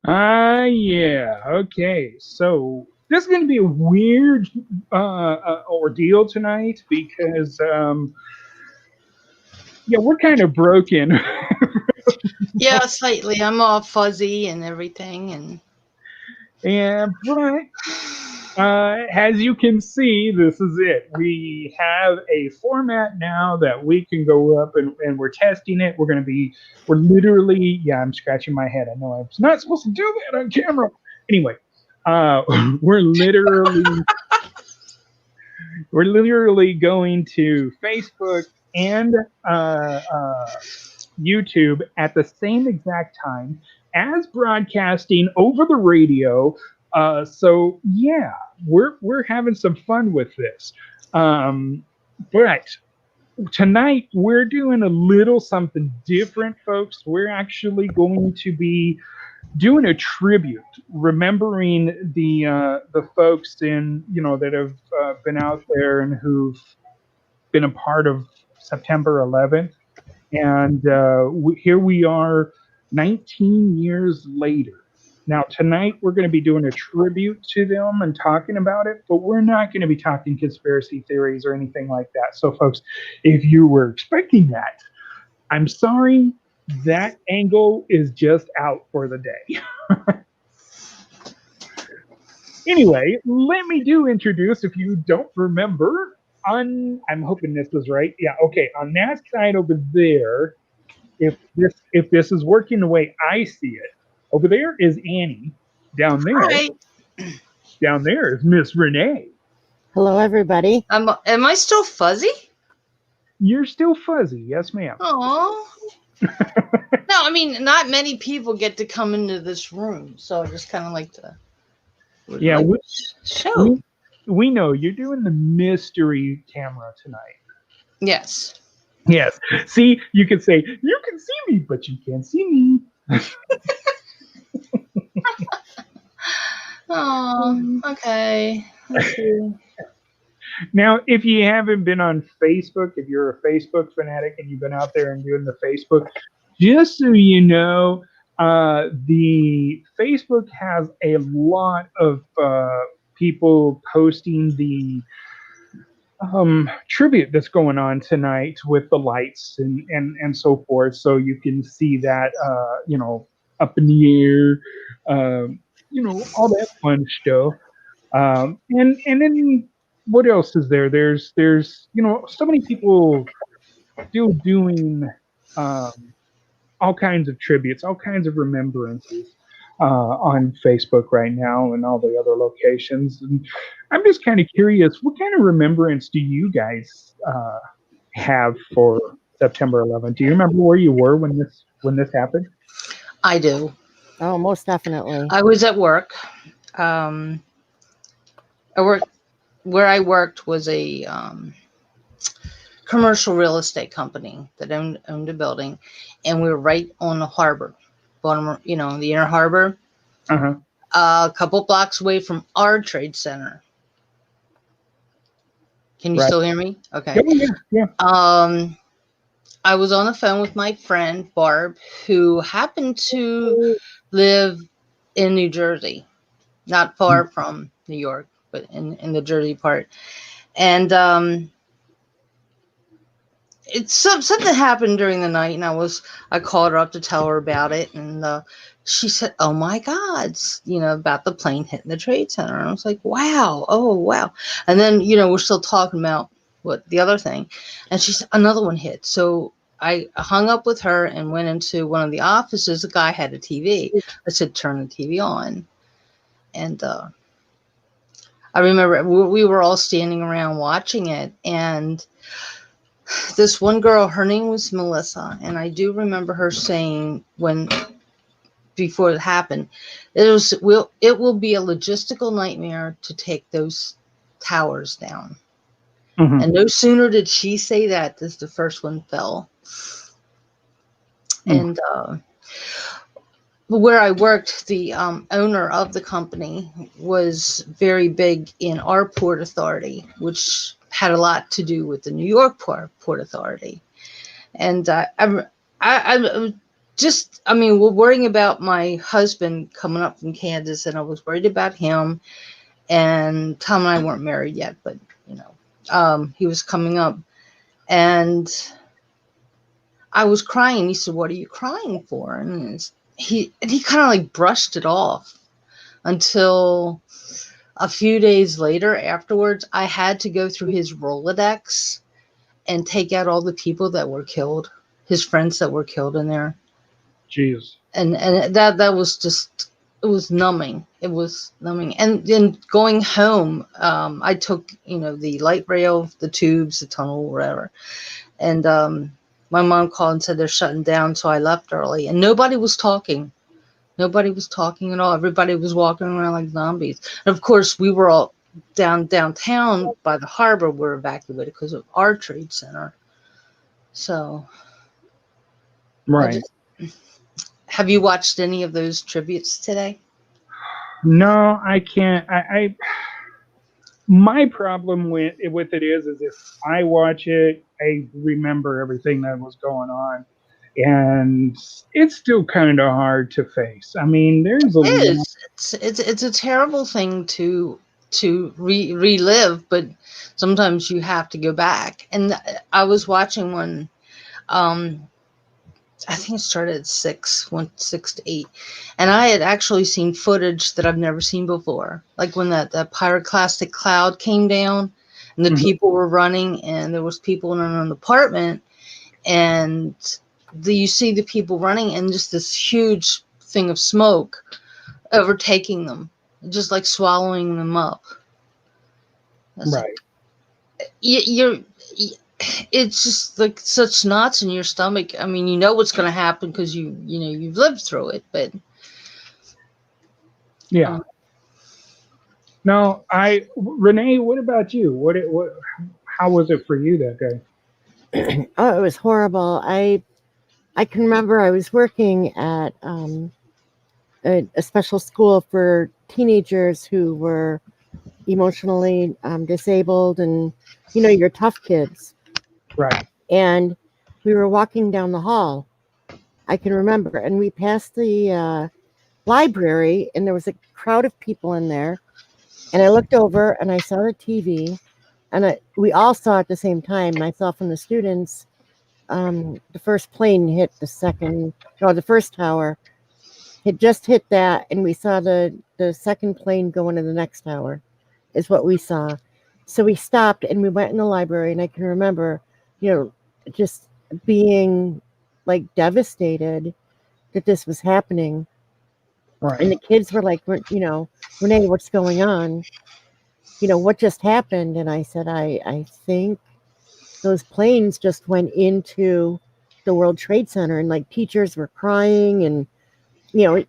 Yeah. Okay. So this is going to be a weird ordeal tonight because, yeah, we're kind of broken. Yeah, slightly. I'm all fuzzy and everything, and But as you can see, this is it. We have a format now that we can go up and we're testing it. We're literally, yeah, I'm scratching my head. I know I'm not supposed to do that on camera. Anyway, uh, we're literally we're literally going to Facebook and YouTube at the same exact time as broadcasting over the radio. So yeah, we're having some fun with this. Um, but tonight we're doing a little something different, folks. We're actually going to be doing a tribute, remembering the folks in that have been out there and who've been a part of September 11th, and here we are, 19 years later. Now tonight we're going to be doing a tribute to them and talking about it, but we're not going to be talking conspiracy theories or anything like that. So, folks, if you were expecting that, I'm sorry. That angle is just out for the day. Anyway, let me do introduce, if you don't remember, I'm hoping this was right. Yeah, okay. On that side over there, if this is working the way I see it, over there is Annie. Down there, hi. down there is Miss Renee. Hello, everybody. Am I still fuzzy? You're still fuzzy, yes, ma'am. Oh. No, I mean, not many people get to come into this room, so I just kind of like to Yeah, like show. we we know you're doing the mystery camera tonight. Yes. Yes. See, you can say you can see me, but you can't see me. Oh, okay. Let's see. Now, if you haven't been on Facebook, if you're a Facebook fanatic and you've been out there and doing the Facebook, just so you know, the Facebook has a lot of people posting the tribute that's going on tonight with the lights and so forth. So you can see that, up in the air, all that fun stuff. And then what else is there? There's so many people still doing um, all kinds of tributes, all kinds of remembrances on Facebook right now and all the other locations. And I'm just kind of curious, what kind of remembrance do you guys have for September 11th? Do you remember where you were when this happened? I do. Oh, most definitely. I was at work. Um, I worked where I worked was a commercial real estate company that owned a building, and we were right on the harbor, bottom, the inner harbor, Uh huh. a couple blocks away from our trade center. Can you Right. still hear me? Okay. Oh yeah, yeah. I was on the phone with my friend Barb, who happened to live in New Jersey, not far from New York, but in the Jersey part. And it's something happened during the night, and I called her up to tell her about it, and she said, "Oh my God," about the plane hitting the trade center. And I was like, "Wow, oh wow!" And then we're still talking about what the other thing, and she said another one hit. So I hung up with her and went into one of the offices. The guy had a TV. I said, "Turn the TV on," and I remember we were all standing around watching it, and this one girl, her name was Melissa, and I do remember her saying before it happened, it will be a logistical nightmare to take those towers down. Mm-hmm. And no sooner did she say that, as the first one fell. Mm. And where I worked, the owner of the company was very big in our port authority, which had a lot to do with the New York Port Authority. And I we're worrying about my husband coming up from Kansas, and I was worried about him. And Tom and I weren't married yet, but he was coming up, and I was crying. He said, "What are you crying for?" And he kind of like brushed it off until a few days later. Afterwards, I had to go through his Rolodex and take out all the people that were killed, his friends that were killed in there. Jeez. And that was just, it was numbing. It was numbing. And then going home, I took the light rail, the tubes, the tunnel, whatever. And my mom called and said they're shutting down, so I left early. And nobody was talking. Nobody was talking at all. Everybody was walking around like zombies. And of course, we were all downtown by the harbor. Were evacuated because of our trade center. So, Right. Have you watched any of those tributes today? No, I can't. My problem with it is if I watch it, I remember everything that was going on, and it's still kind of hard to face. I mean, there's a It lot. is. It's a terrible thing to relive, but sometimes you have to go back. And I was watching one. I think it started at 6 to 8, and I had actually seen footage that I've never seen before, like when that pyroclastic cloud came down, and the people were running, and there was people in an apartment, and you see the people running, and just this huge thing of smoke overtaking them, just like swallowing them up. Right. You're it's just like such knots in your stomach. I mean, you know what's going to happen because you've lived through it, but Yeah. No, Renee, what about you? How was it for you that day? Oh, it was horrible. I can remember I was working at a special school for teenagers who were emotionally disabled, and your tough kids. Right. And we were walking down the hall. I can remember, and we passed the library, and there was a crowd of people in there. And I looked over, and I saw the TV, and we all saw at the same time. And I saw from the students, the first plane hit the first tower. It just hit that, and we saw the second plane go into the next tower, is what we saw. So we stopped, and we went in the library, and I can remember, just being like devastated that this was happening. Right. And the kids were like, Renee, what's going on? What just happened? And I said, I think those planes just went into the World Trade Center, and like teachers were crying, and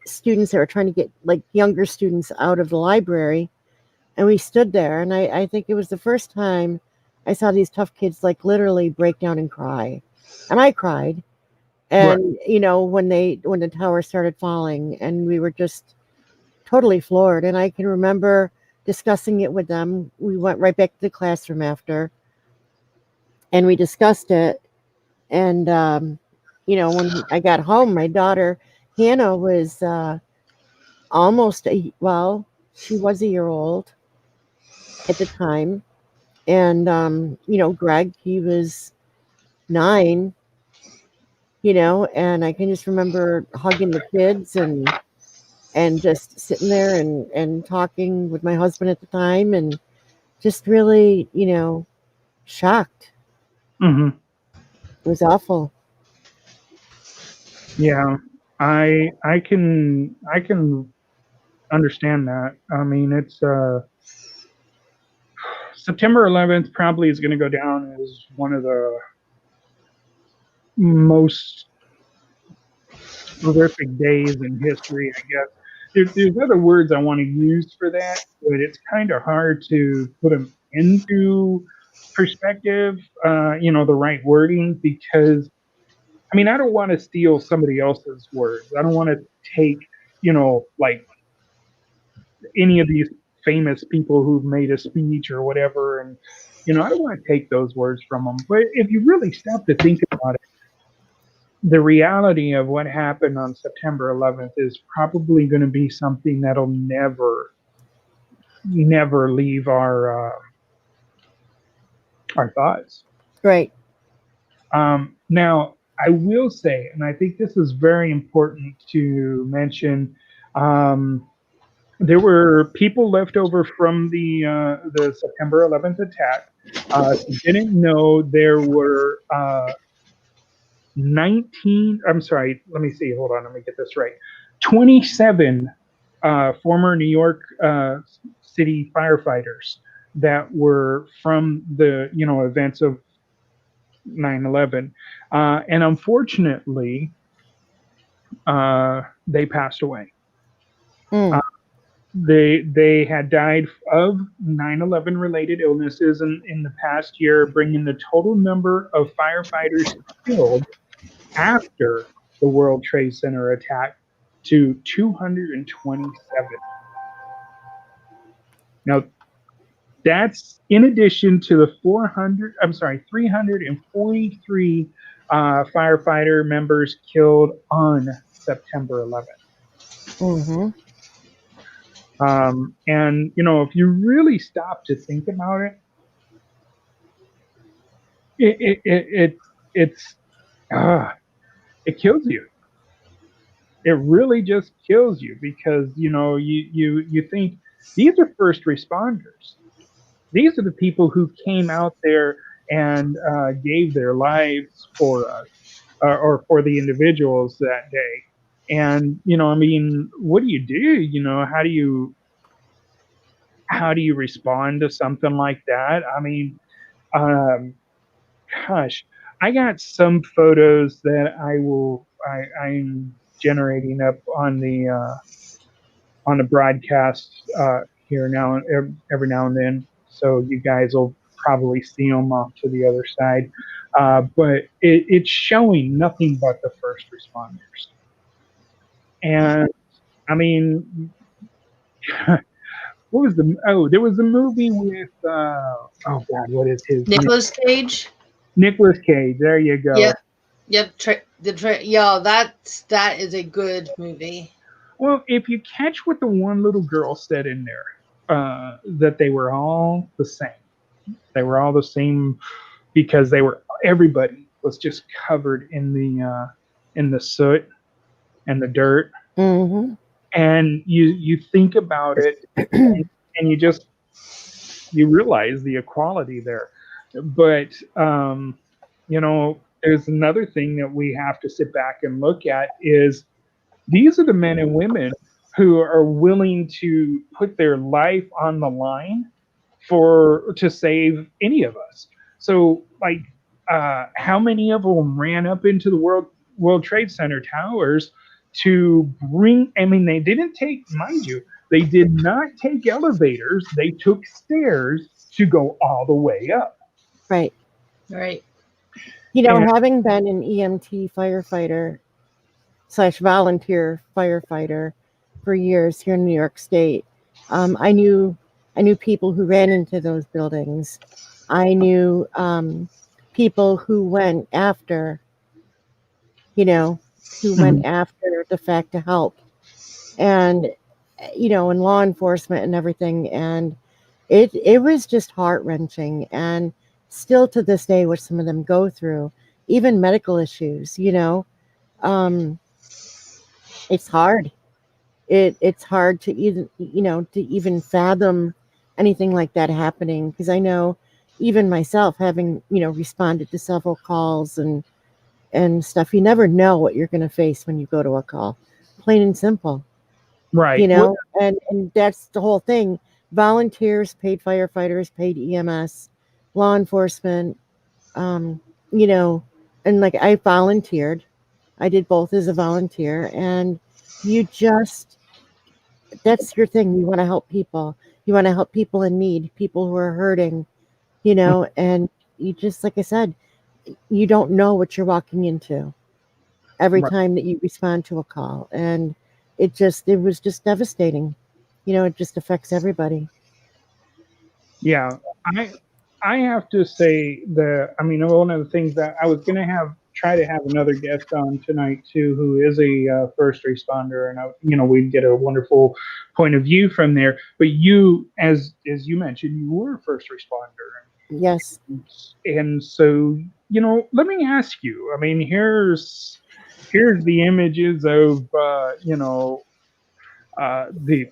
students that were trying to get like younger students out of the library. And we stood there, and I think it was the first time I saw these tough kids like literally break down and cry. And I cried. And when the tower started falling, and we were just totally floored. And I can remember discussing it with them. We went right back to the classroom after, and we discussed it. And when I got home, my daughter Hannah was she was a year old at the time. And Greg, he was 9, and I can just remember hugging the kids and just sitting there and talking with my husband at the time, and just really, shocked. Mm-hmm. It was awful. Yeah, I can understand that. I mean, it's September 11th probably is going to go down as one of the most horrific days in history, I guess. There's other words I want to use for that, but it's kind of hard to put them into perspective, the right wording, because, I mean, I don't want to steal somebody else's words. I don't want to take, like any of these famous people who've made a speech or whatever, and, I don't want to take those words from them. But if you really stop to think about it, the reality of what happened on September 11th is probably going to be something that'll never leave our thoughts. Right. Now, I will say, and I think this is very important to mention, there were people left over from the September 11th attack. If you didn't know, there were 19. I'm sorry. Let me see. Hold on. Let me get this right. 27 former New York City firefighters that were from the events of 9/11, and unfortunately, they passed away. Mm. They had died of 9/11 related illnesses in the past year, bringing the total number of firefighters killed after the World Trade Center attack to 227. Now, that's in addition to the 343 firefighter members killed on September 11th. Mm-hmm. And if you really stop to think about it, it's it kills you. It really just kills you because you think these are first responders. These are the people who came out there and gave their lives for us or for the individuals that day. And I mean, what do you do? How do you respond to something like that? I mean, um, gosh, I got some photos that I'm generating up on the broadcast here now every now and then, so you guys will probably see them off to the other side. But it's showing nothing but the first responders, and I mean, what was there was a movie with oh God, what is his name? Nicolas Cage. Nicolas Cage. There you go. Yep. Yeah, that is a good movie. Well, if you catch what the one little girl said in there, that they were all the same. They were all the same because everybody was just covered in the soot and the dirt. Mm-hmm. And you think about it, and you realize the equality there. But there's another thing that we have to sit back and look at is these are the men and women who are willing to put their life on the line to save any of us. So, like, how many of them ran up into the World Trade Center towers to bring? I mean, they didn't take, mind you, they did not take elevators. They took stairs to go all the way up. Right. Right. Having been an EMT firefighter / volunteer firefighter for years here in New York State, I knew people who ran into those buildings. I knew people who went after, went after the fact to help, and in law enforcement and everything, and it was just heart-wrenching. And still to this day, what some of them go through, even medical issues, it's hard. It's hard to even fathom anything like that happening, because I know even myself, having responded to several calls and stuff, you never know what you're going to face when you go to a call, plain and simple. Right. And that's the whole thing. Volunteers, paid firefighters, paid EMS, law enforcement, and like I volunteered. I did both as a volunteer, and that's your thing. You want to help people. You want to help people in need, people who are hurting, and you just, like I said, you don't know what you're walking into every time that you respond to a call. And it was just devastating. It just affects everybody. Yeah. I have to say one of the things that I was going to have try to have another guest on tonight too, who is a first responder, and we'd get a wonderful point of view from there. But you, as you mentioned, you were a first responder, Yes. and so let me ask you. I mean, here's the images of the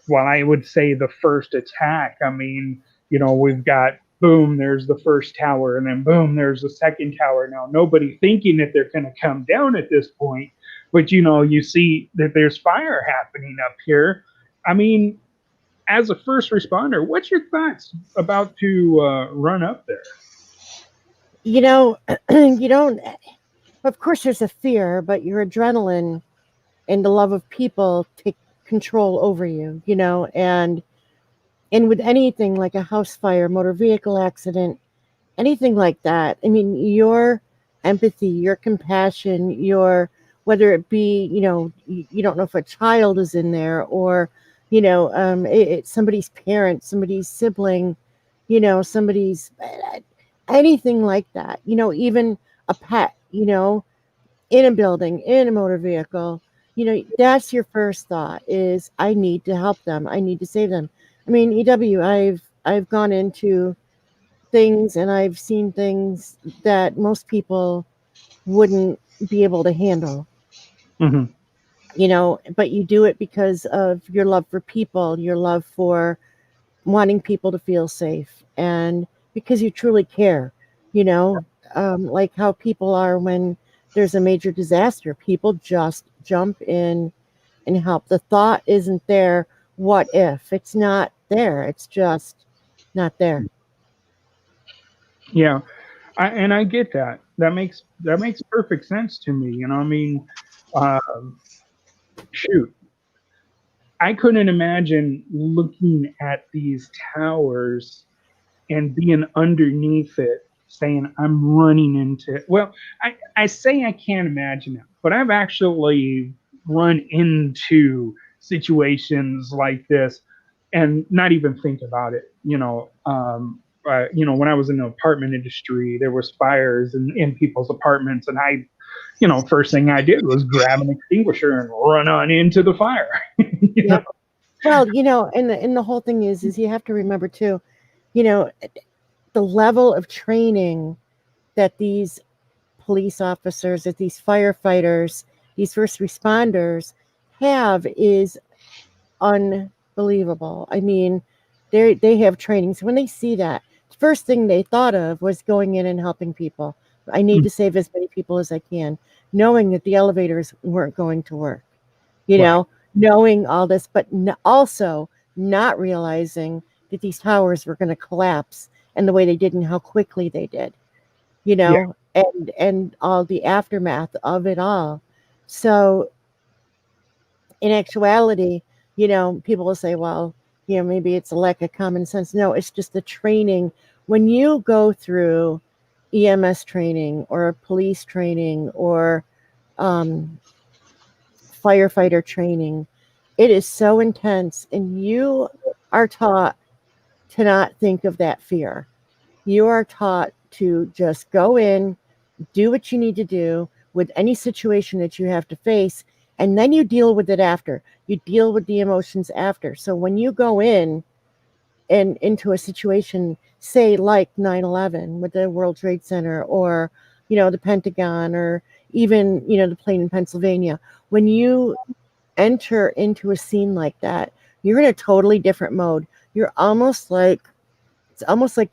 well, I would say the first attack. I mean, we've got boom, there's the first tower, and then boom, there's the second tower. Now, nobody thinking that they're going to come down at this point, but you see that there's fire happening up here. I mean, as a first responder, what's your thoughts about to run up there? You don't. Of course, there's a fear, but your adrenaline and the love of people take control over you. And with anything like a house fire, motor vehicle accident, anything like that, I mean, your empathy, your compassion, whether it be, you don't know if a child is in there or, it's somebody's parent, somebody's sibling, somebody's anything like that, even a pet, in a building, in a motor vehicle, that's your first thought is I need to help them. I need to save them. I mean, I've gone into things and I've seen things that most people wouldn't be able to handle, Mm-hmm. But you do it because of your love for people, your love for wanting people to feel safe, and because you truly care, like how people are when there's a major disaster. People just jump in and help. The thought isn't there, what if? It's not there. It's just not there. Yeah, and I get that. That makes perfect sense to me. I mean, shoot, I couldn't imagine looking at these towers and being underneath it, saying I'm running into it. Well, I say I can't imagine it, but I've actually run into situations like this and not even think about it. When I was in the apartment industry, there was fires in people's apartments, and first thing I did was grab an extinguisher and run on into the fire. you Yeah. know? Well, and the whole thing is you have to remember too, you know, the level of training that these police officers, that these firefighters, these first responders have is unbelievable. I mean, they have training. So when they see that, the first thing they thought of was going in and helping people. I need to save as many people as I can, knowing that the elevators weren't going to work. Right. Knowing all this, but also not realizing that these towers were going to collapse and the way they did and how quickly they did. Yeah. And all the aftermath of it all. So in actuality, people will say, well, maybe it's a lack of common sense. No, it's just the training. When you go through EMS training or police training or firefighter training, it is so intense, and you are taught to not think of that fear. You are taught to just go in, do what you need to do with any situation that you have to face, and then you deal with it after. You deal with the emotions after. So when you go in and into a situation, say like 9/11 with the World Trade Center or, the Pentagon or even, the plane in Pennsylvania, when you enter into a scene like that, you're in a totally different mode. It's almost like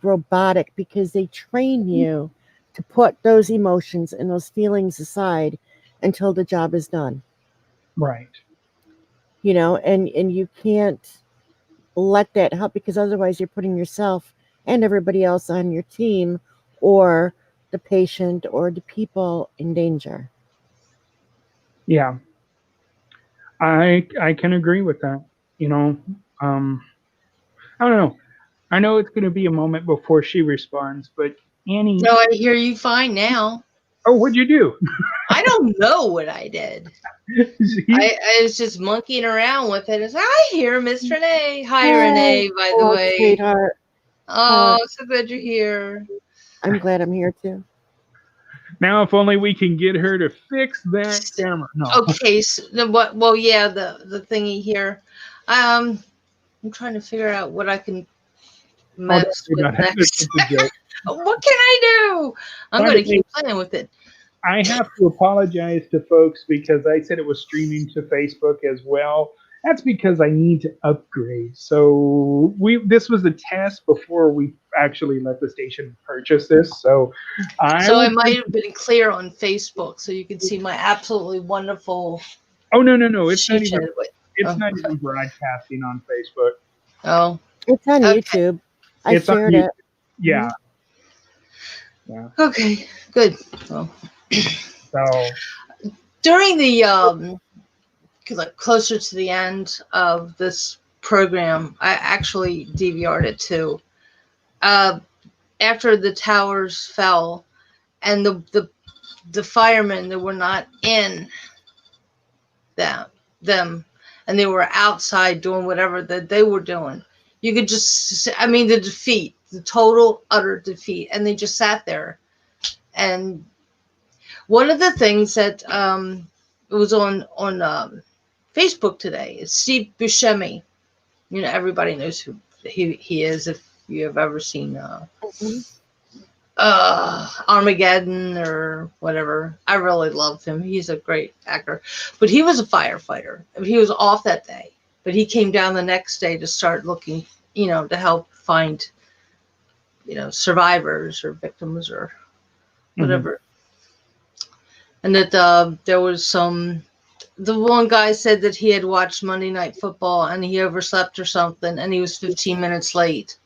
robotic because they train you to put those emotions and those feelings aside until the job is done. Right. And you can't let that help because otherwise you're putting yourself and everybody else on your team or the patient or the people in danger. Yeah. I can agree with that. You know, um, I don't know. I know it's going to be a moment before she responds, but Annie, No, I hear you fine now. oh, what'd you do? I don't know what I did. See? I was just monkeying around with it. It's like, I hear Miss Renee. Hi, Hey, Renee, by the oh, way. sweetheart. Oh, so glad you're here. I'm glad I'm here too. Now, if only we can get her to fix that camera. No. Okay, so what? Well, yeah, the thingy here. I'm trying to figure out what I can Oh, don't mess worry with about that. next. It's a joke. What can I do? I'm By going the to way, keep playing with it. I have to apologize to folks because I said it was streaming to Facebook as well. That's because I need to upgrade. So this was a test before we actually let the station purchase this. So I So I will. might have been clear on Facebook, so you can see my absolutely wonderful Oh no! It's not sheet. even. It's Oh, not even broadcasting on Facebook. oh, It's on okay, YouTube. I It's on shared YouTube. it. Yeah, yeah. okay, good. Well, So during the like closer to the end of this program, I actually DVR'd it too. Uh, after the towers fell, and the firemen that were not in them, and they were outside doing whatever that they were doing. You could just, I mean, the defeat, the total utter defeat, and they just sat there. And one of the things that it was on Facebook today is Steve Buscemi. You know, everybody knows who he is if you have ever seen Mhm. Armageddon or whatever. I really love him. He's a great actor. But he was a firefighter. He was off that day. But he came down the next day to start looking, to help find, survivors or victims or mhm. whatever. And that there was the one guy said that he had watched Monday Night Football and he overslept or something and he was 15 minutes late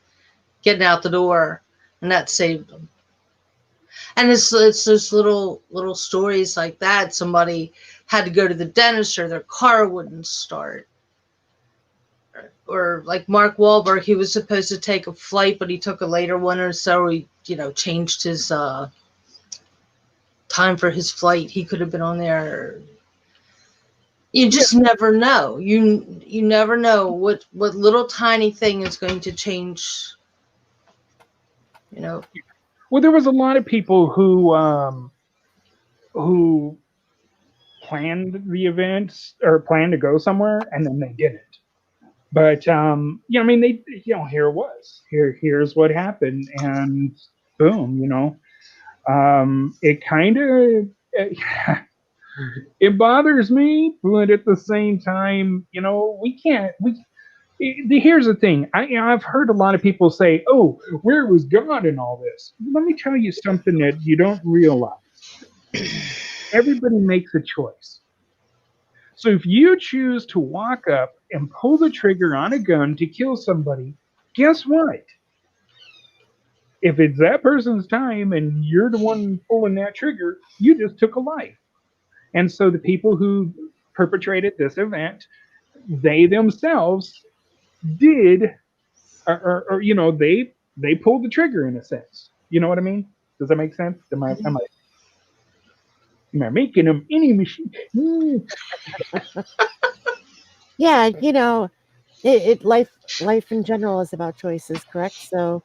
getting out the door, and that saved him. And it's those little stories like that. Somebody had to go to the dentist or their car wouldn't start. Or like Mark Wahlberg, he was supposed to take a flight, but he took a later one, or so he, changed his time for his flight. He could have been on there. You Yeah. just never know. You never know what little tiny thing is going to change. You know. Well, there was a lot of people who planned the events or planned to go somewhere and then they didn't. But I mean, here it was. Here's what happened, and boom, it kind of it bothers me, but at the same time, we can't. Here's the thing. I've heard a lot of people say, "Oh, where was God in all this?" Let me tell you something that you don't realize. Everybody makes a choice. So if you choose to walk up and pull the trigger on a gun to kill somebody, guess what? If it's that person's time and you're the one pulling that trigger, you just took a life. And so the people who perpetrated this event, they themselves did, or they pulled the trigger in a sense. You know what I mean? Does that make sense? Am I making them any machine? Yeah, life in general is about choices, correct? So,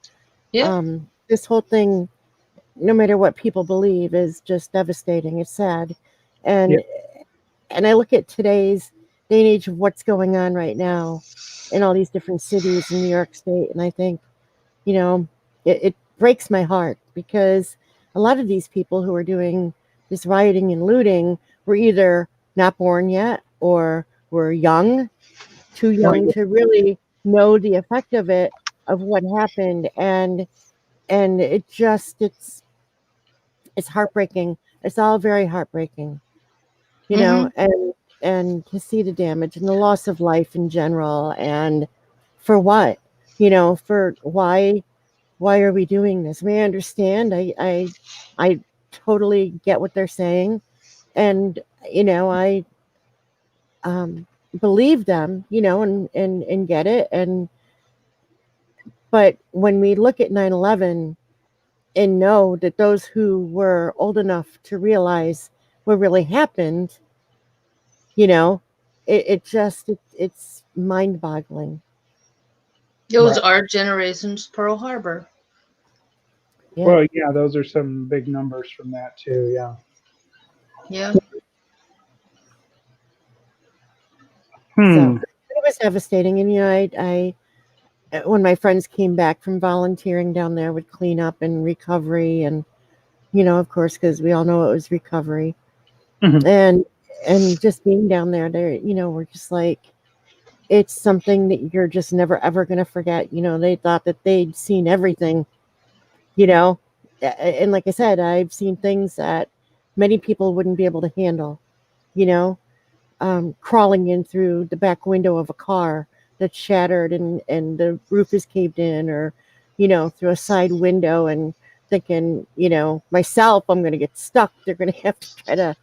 Yeah. this whole thing, no matter what people believe, is just devastating. It's sad, Yeah. and I look at today's day and age of what's going on right now in all these different cities in New York State, and I think, you know, it breaks my heart because a lot of these people who are doing this rioting and looting were either not born yet or were young, too Well, young to really know the effect of it, of what happened, and it's heartbreaking. It's all very heartbreaking, Mm-hmm. and to see the damage and the loss of life in general, and for what, for why are we doing this? I mean, I understand. I totally get what they're saying, and I um, believe them, and get it. But when we look at 9/11 and know that those who were old enough to realize what really happened, you know, it's mind-boggling. It was right. our generation's Pearl Harbor. Yeah. Well, yeah, those are some big numbers from that too. Yeah. Yeah. So Hmm. it was devastating. And, I when my friends came back from volunteering down there with cleanup and recovery, and, of course, because we all know it was recovery, Mhm. and just being down there, we're just like, it's something that you're just never ever going to forget. They thought that they'd seen everything, you know, and like I said, I've seen things that many people wouldn't be able to handle, you know, crawling in through the back window of a car that's shattered and the roof is caved in, or, through a side window, and thinking, myself, I'm going to get stuck. They're going to have to try to,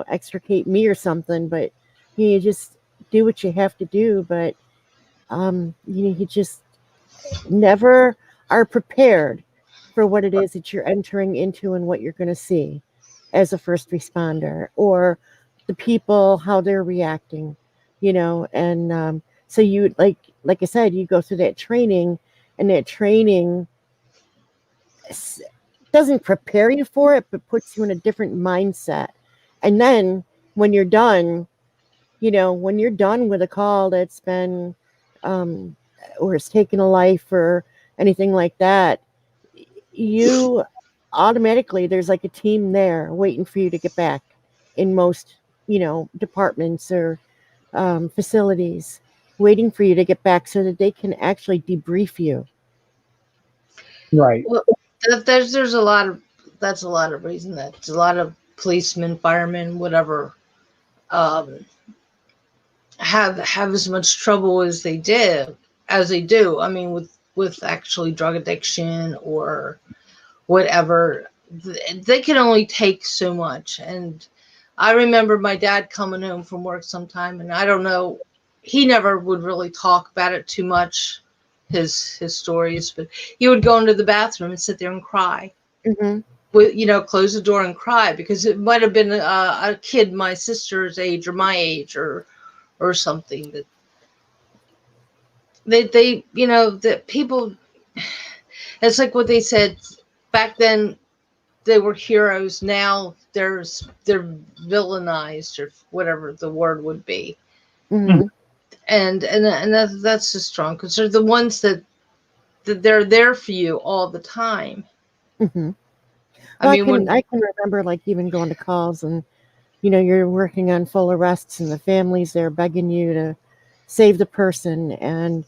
extricate me or something. But you just do what you have to do. But, you just never are prepared for what it is that you're entering into and what you're going to see as a first responder, or the people, how they're reacting, and so you, like I said, you go through that training, and that training doesn't prepare you for it, but puts you in a different mindset. And then when you're done, when you're done with a call that's been, um, or it's taken a life or anything like that, you automatically, there's like a team there waiting for you to get back in most, departments or facilities, waiting for you to get back so that they can actually debrief you. Right. Well, there's a lot of that's a lot of reason that a lot of policemen, firemen, whatever, um, have as much trouble as they do. I mean, with actually drug addiction or whatever, they can only take so much. And I remember my dad coming home from work sometime, and I don't know, he never would really talk about it too much, his stories, but he would go into the bathroom and sit there and cry. Mm-hmm. With, close the door and cry, because it might have been a kid my sister's age or my age, or something, that they that people, it's like what they said back then, they were heroes. Now they're villainized, or whatever the word would be. Mhm. Mm-hmm. And that's just wrong, because they're the ones that they're there for you all the time. Mm-hmm. I Well, I mean, can when I can remember, like, even going to calls, and you're working on full arrests, and the families there begging you to save the person, and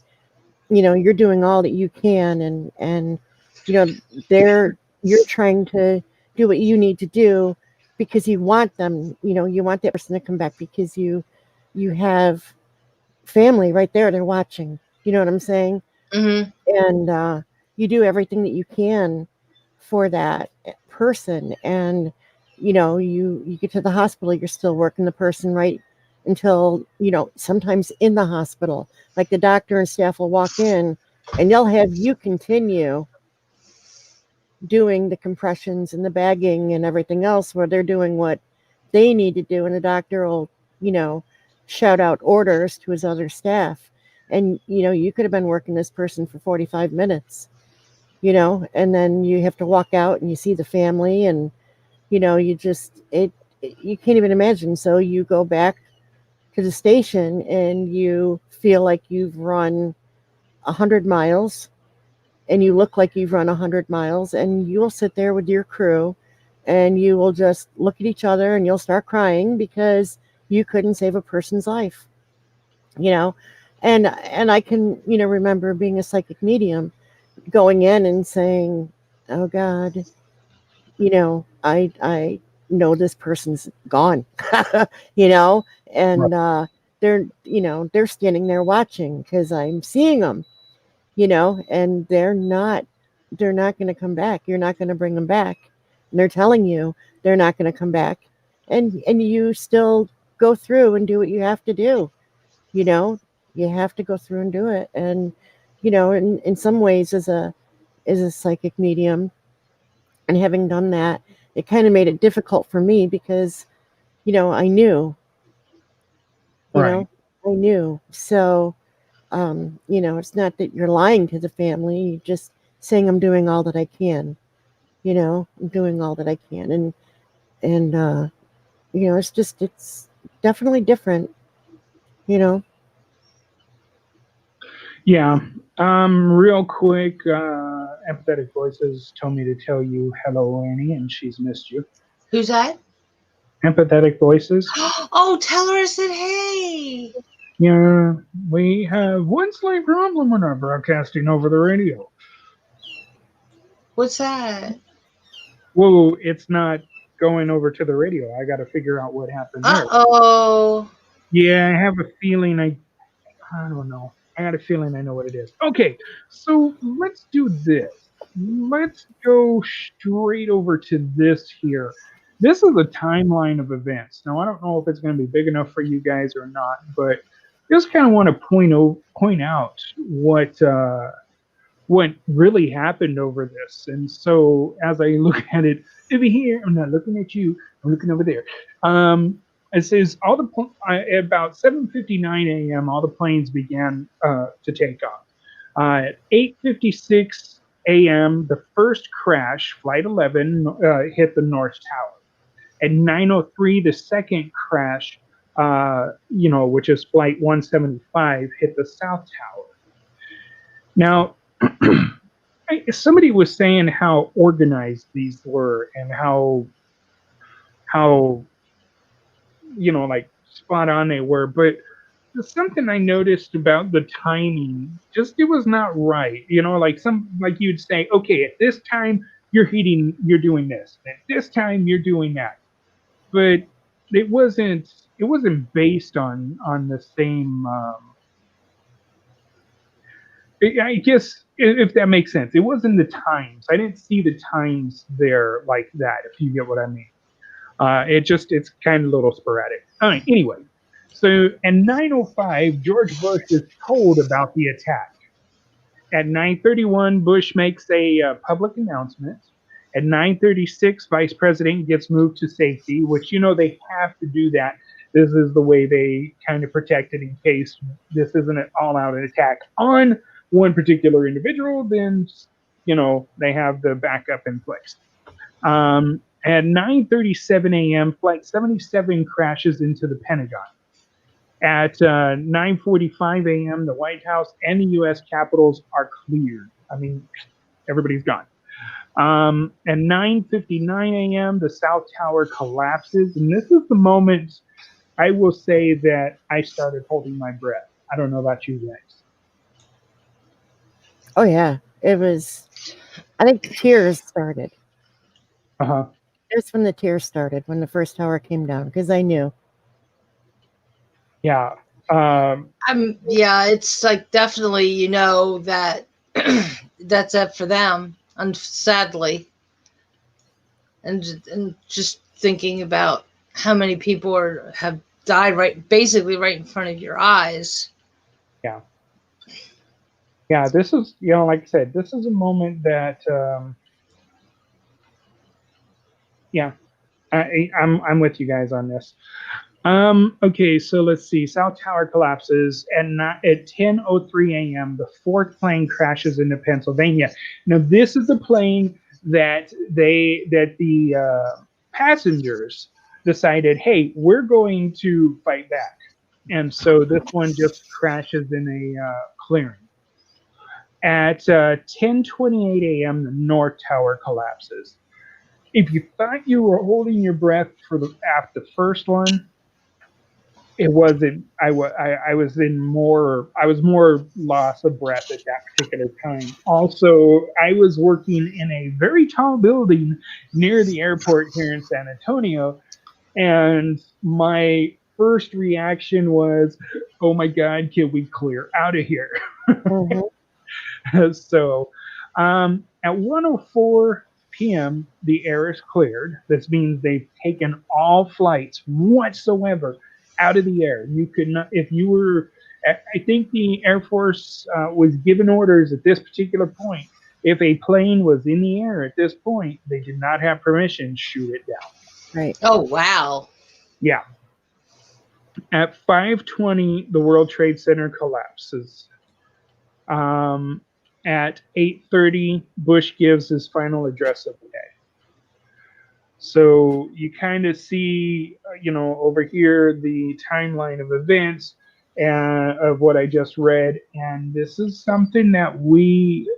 you're doing all that you can, and you know they're you're trying to do what you need to do, because you want them, you want that person to come back, because you have family right there, they're watching, you know what I'm saying, hmm and you do everything that you can for that person, and you get to the hospital, you're still working the person right until, sometimes in the hospital, like the doctor and staff will walk in, and they'll have you continue doing the compressions and the bagging and everything else, where they're doing what they need to do, and the doctor will, you know shout out orders to his other staff, and you could have been working this person for 45 minutes, and then you have to walk out and you see the family, and you just you can't even imagine. So you go back to the station, and you feel like you've run 100 miles, and you look like you've run 100 miles, and you will sit there with your crew, and you will just look at each other, and you'll start crying because you couldn't save a person's life, you know and I can, remember being a psychic medium, going in and saying, oh God, I know this person's gone, you know, Right. and they're standing there watching, because I'm seeing them, and they're not going to come back. You're not going to bring them back, and they're telling you they're not going to come back, and you still go through and do what you have to do. You know, you have to go through and do it, and in some ways, as a psychic medium, and having done that, it kind of made it difficult for me, because I knew, you Right. know, I knew. So, it's not that you're lying to the family, you're just saying I'm doing all that I can. I'm doing all that I can, and it's definitely different, you know. Yeah. Real quick, Empathetic Voices told me to tell you hello, Annie, and she's missed you. Who's that? Empathetic Voices. Oh, tell her I said hey. Yeah, we have one slight problem when I'm broadcasting over the radio. What's that? Whoa, it's not going over to the radio. I got to figure out what happened there. Uh-oh. Yeah, I have a feeling I don't know. I got a feeling I know what it is. Okay, so let's do this. Let's go straight over to this here. This is a timeline of events. Now, I don't know if it's going to be big enough for you guys or not, but just kind of want to point out what really happened over this. And so as I look at it over here, I'm not looking at you, I'm looking over there. It says about 7:59 a.m. all the planes began to take off. At 8:56 a.m. the first crash, flight 11, hit the North Tower. At 9:03 the second crash, which is flight 175, hit the South Tower. Now, somebody was saying how organized these were and how like spot on they were, but there's something I noticed about the timing. Just it was not right. Like you'd say, okay, at this time you're doing this, and at this time you're doing that, but it wasn't based on the same. I guess if that makes sense, it wasn't the times. I didn't see the times there like that. If you get what I mean, it's kind of a little sporadic. All right. Anyway, so at 9:05, George Bush is told about the attack. At 9:31, Bush makes a public announcement. At 9:36, Vice President gets moved to safety, which they have to do that. This is the way they kind of protect it in case this isn't an all-out attack on one particular individual. Then they have the backup in place. At 9:37 a.m., Flight 77 crashes into the Pentagon. At 9:45 a.m., the White House and the U.S. Capitals are cleared. I mean, everybody's gone. At 9:59 a.m., the South Tower collapses, and this is the moment I will say that I started holding my breath. I don't know about you guys. Oh yeah, it was. I think the tears started. Uh-huh. It was when the tears started when the first tower came down because I knew. Yeah. Yeah, it's like definitely that that's it for them, and sadly, and just thinking about how many people have died basically right in front of your eyes. Yeah. Yeah, this is like I said, this is a moment that yeah, I'm with you guys on this. Okay, so let's see. South Tower collapses at 10:03 a.m. The fourth plane crashes into Pennsylvania. Now, this is the plane that the passengers decided, hey, we're going to fight back, and so this one just crashes in a clearing. At 10:28 a.m., the North Tower collapses. If you thought you were holding your breath after the first one, it wasn't. I was more loss of breath at that particular time. Also, I was working in a very tall building near the airport here in San Antonio, and my first reaction was, "Oh my God, can we clear out of here?" Mm-hmm. So, at 1:04 p.m., the air is cleared. This means they've taken all flights whatsoever out of the air. You could not, if you were, I think the Air Force was given orders at this particular point. If a plane was in the air at this point, they did not have permission to shoot it down. Right. Oh, wow. Yeah. At 5:20, the World Trade Center collapses. At 8:30, Bush gives his final address of the day. So you kind of see, over here the timeline of events and of what I just read, and this is something that we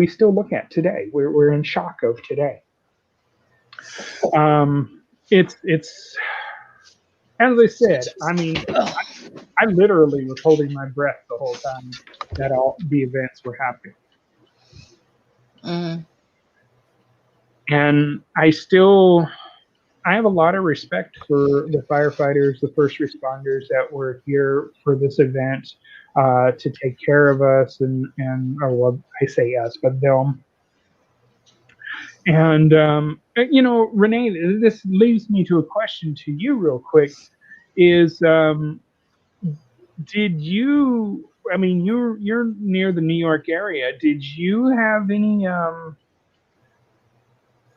still look at today. We're in shock of today. It's as I said. I mean, I literally was holding my breath the whole time that all the events were happening. Mm-hmm. And I have a lot of respect for the firefighters, the first responders that were here for this event to take care of us or well, I say us, but them. And, Renee, this leads me to a question to you real quick is, did you, I mean, you're near the New York area. Did you have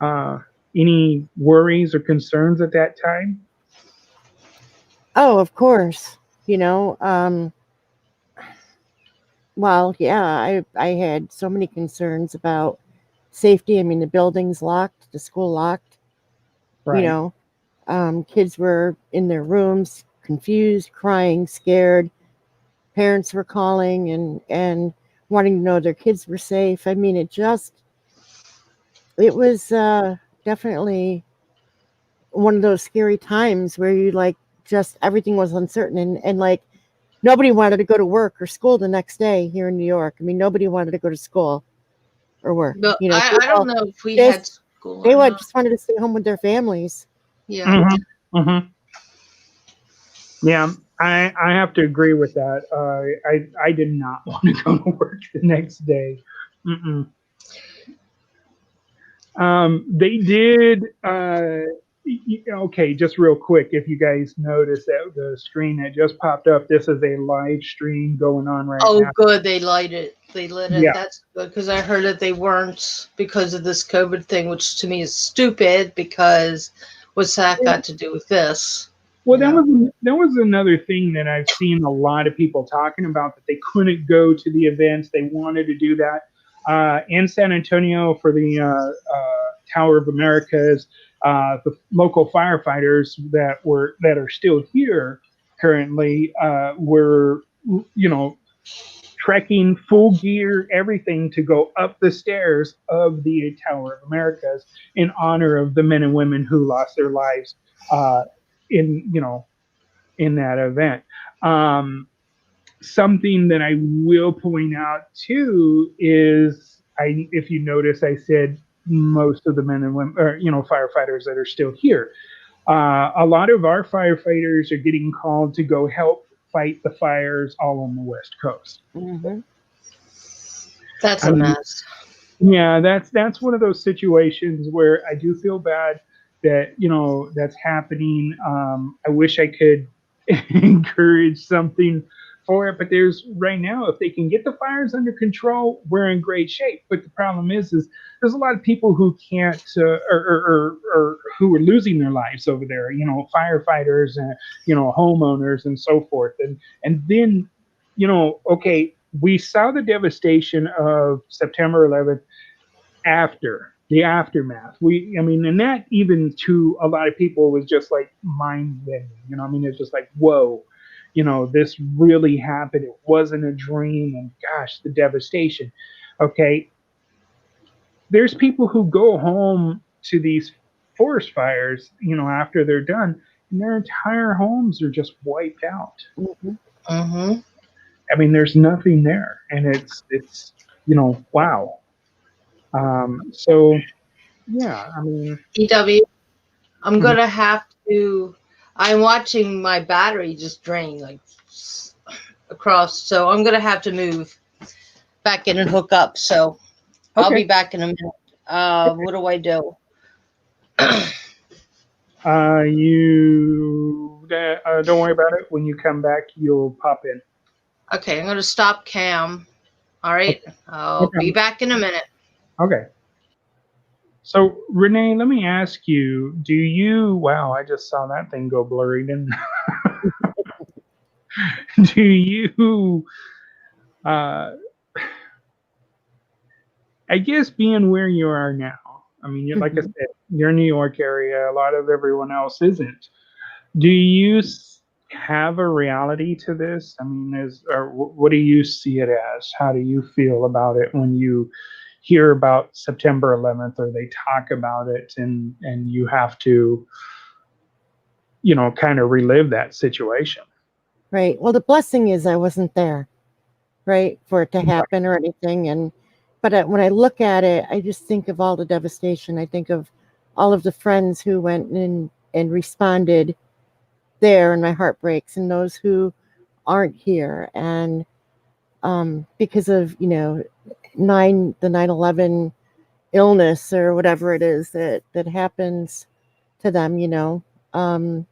uh, any worries or concerns at that time? Oh, of course. Well, yeah, I had so many concerns about safety. I mean, the building's locked, the school locked. Right. Kids were in their rooms, confused, crying, scared. Parents were calling and wanting to know their kids were safe. I mean, it was definitely one of those scary times where you just everything was uncertain and like nobody wanted to go to work or school the next day here in New York. I mean, nobody wanted to go to school or work. But I don't know if we they, had school. They just wanted to stay home with their families. Yeah. Mm-hmm. Mm-hmm. Yeah, I have to agree with that. I did not want to go to work the next day. Mm-mm. They did. Okay, just real quick, if you guys notice that the screen that just popped up, this is a live stream going on right now. Oh, good. They lit it. Yeah. That's good because I heard that they weren't because of this COVID thing, which to me is stupid because what's that got to do with this? Well, that was another thing that I've seen a lot of people talking about, that they couldn't go to the events. They wanted to do that in San Antonio for the Tower of Americas. The local firefighters that are still here currently were trekking full gear, everything to go up the stairs of the Tower of Americas in honor of the men and women who lost their lives in that event. Something that I will point out too is, if you notice, I said most of the men and women, or firefighters that are still here. A lot of our firefighters are getting called to go help fight the fires all on the West Coast. Mm-hmm. That's a mess. Yeah, that's one of those situations where I do feel bad that that's happening. I wish I could encourage something for it, but there's right now, if they can get the fires under control, we're in great shape. But the problem is there's a lot of people who can't or who are losing their lives over there. Firefighters and homeowners and so forth, and then okay, we saw the devastation of September 11th after the aftermath. And that even to a lot of people was just like mind bending. It's just like, whoa, this really happened. It wasn't a dream, and gosh, the devastation. Okay, there's people who go home to these forest fires, after they're done, and their entire homes are just wiped out. Mm-hmm. Mm-hmm. I mean, there's nothing there, and it's wow. So yeah, I mean, EW, I'm gonna have to. I'm watching my battery just drain across, so I'm gonna have to move back in and hook up. So I'll be back in a minute. What do I do? You don't worry about it. When you come back, you'll pop in. Okay, I'm gonna stop cam. All right, I'll be back in a minute. Okay. So Renee, let me ask you: do you? Wow, I just saw that thing go blurry. Didn't? Do you? I guess being where you are now, I mean, like I Mhm. said, you're in New York area. A lot of everyone else isn't. Do you have a reality to this? I mean, what do you see it as? How do you feel about it when you hear about September 11th or they talk about it and you have to, kind of relive that situation? Right. Well, the blessing is I wasn't there, right, for it to Right. happen or anything. But when I look at it, I just think of all the devastation. I think of all of the friends who went in and responded there, and my heart breaks, and those who aren't here. And because of, the 9/11 illness or whatever it is that happens to them, Um,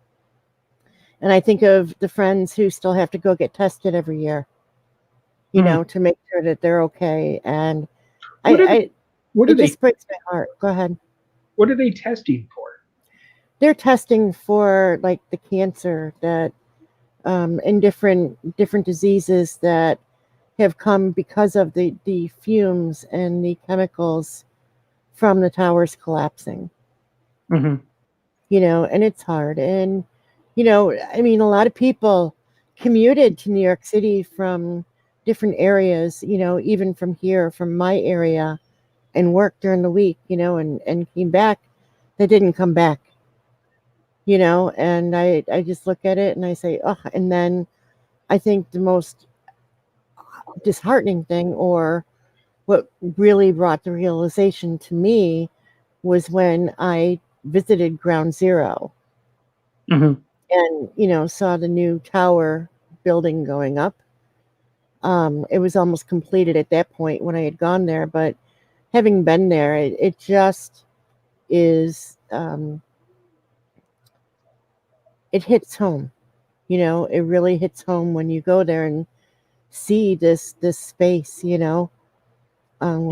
and I think of the friends who still have to go get tested every year, Hmm. to make sure that they're okay. And What are they, I what are it they just breaks my heart. Go ahead. what are they testing for? They're testing for like the cancer that and different diseases that have come because of the fumes and the chemicals from the towers collapsing. Hmm. And it's hard. And I mean, a lot of people commuted to New York City from different areas, even from here, from my area, and worked during the week, and came back. They didn't come back, and I just look at it and I say, oh. And then I think the most disheartening thing, or what really brought the realization to me, was when I visited Ground Zero Hmm. and saw the new tower building going up. It was almost completed at that point when I had gone there, but having been there, it just is. It hits home. It really hits home when you go there and see this space. Where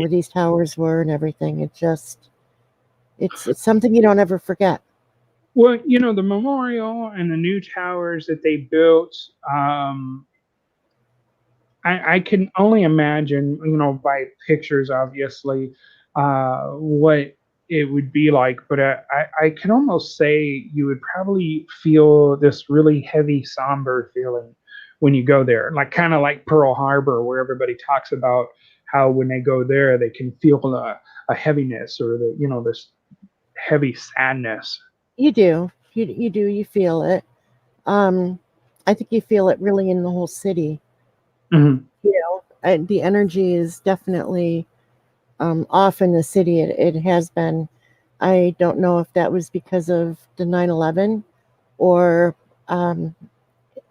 these towers were and everything. It's something you don't ever forget. Well, the memorial and the new towers that they built, I can only imagine, by pictures, obviously, what it would be like. But I can almost say you would probably feel this really heavy, somber feeling when you go there, like kind of like Pearl Harbor, where everybody talks about how when they go there, they can feel a heaviness or this heavy sadness. You do. You do. You feel it. Um, I think you feel it really in the whole city. Hmm. The energy is definitely off in the city. It has been. I don't know if that was because of the 9/11 or um,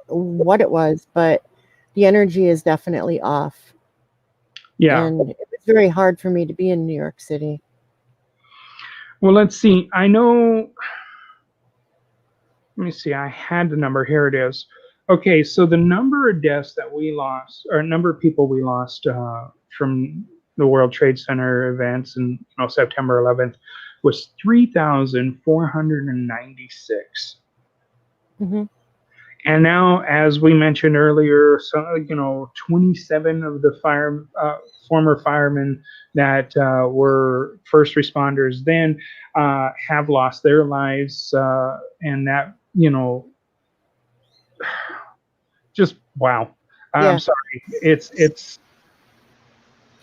what it was, but the energy is definitely off. Yeah. And it was very hard for me to be in New York City. Well, let's see. I know. Let me see. I had the number. Here it is. Okay, so the number of deaths that we lost, or number of people we lost from the World Trade Center events and September 11th was 3,496. Hmm. And now, as we mentioned earlier, so 27 of the former firemen that were first responders then have lost their lives, and that just wow. I'm Yeah, sorry. It's it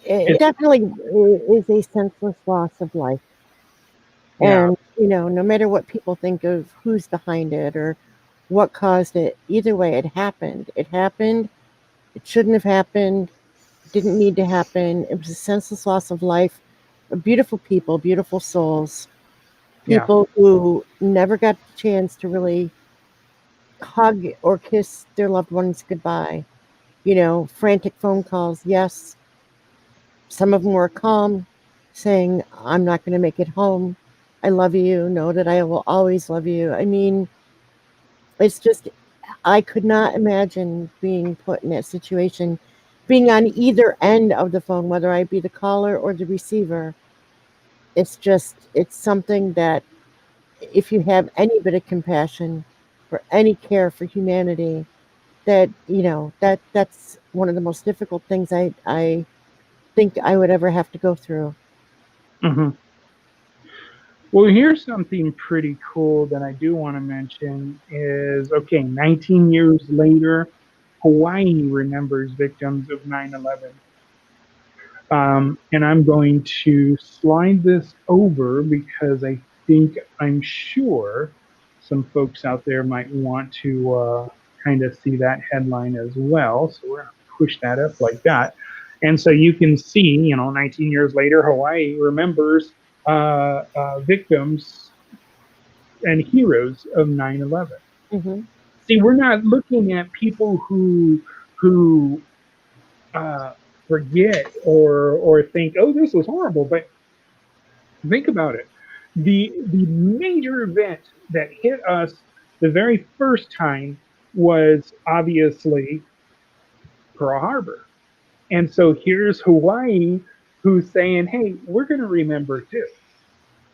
it's definitely is a senseless loss of life. yeah, And, no matter what people think of who's behind it or what caused it, either way, it happened. It happened. It shouldn't have happened. Didn't need to happen. It was a senseless loss of life. Beautiful people, beautiful souls, yeah, people who never got the chance to really hug or kiss their loved ones goodbye. Frantic phone calls. Yes, some of them were calm, saying, I'm not going to make it home. I love you. Know that I will always love you. I mean, it's just, I could not imagine being put in that situation, being on either end of the phone, whether I be the caller or the receiver. It's something that if you have any bit of compassion or any care for humanity, that, that's one of the most difficult things I think I would ever have to go through. Hmm. Well, here's something pretty cool that I do want to mention is okay, 19 years later, Hawaii remembers victims of 9/11. And I'm going to slide this over because I'm sure some folks out there might want to kind of see that headline as well. So we're going to push that up like that. And so you can see, 19 years later, Hawaii remembers victims and heroes of 9/11. Mm-hmm. See, we're not looking at people who uh, forget or think, oh, this was horrible. But think about it. The major event that hit us the very first time was obviously Pearl Harbor. And so here's Hawaii who's saying, hey, we're going to remember too.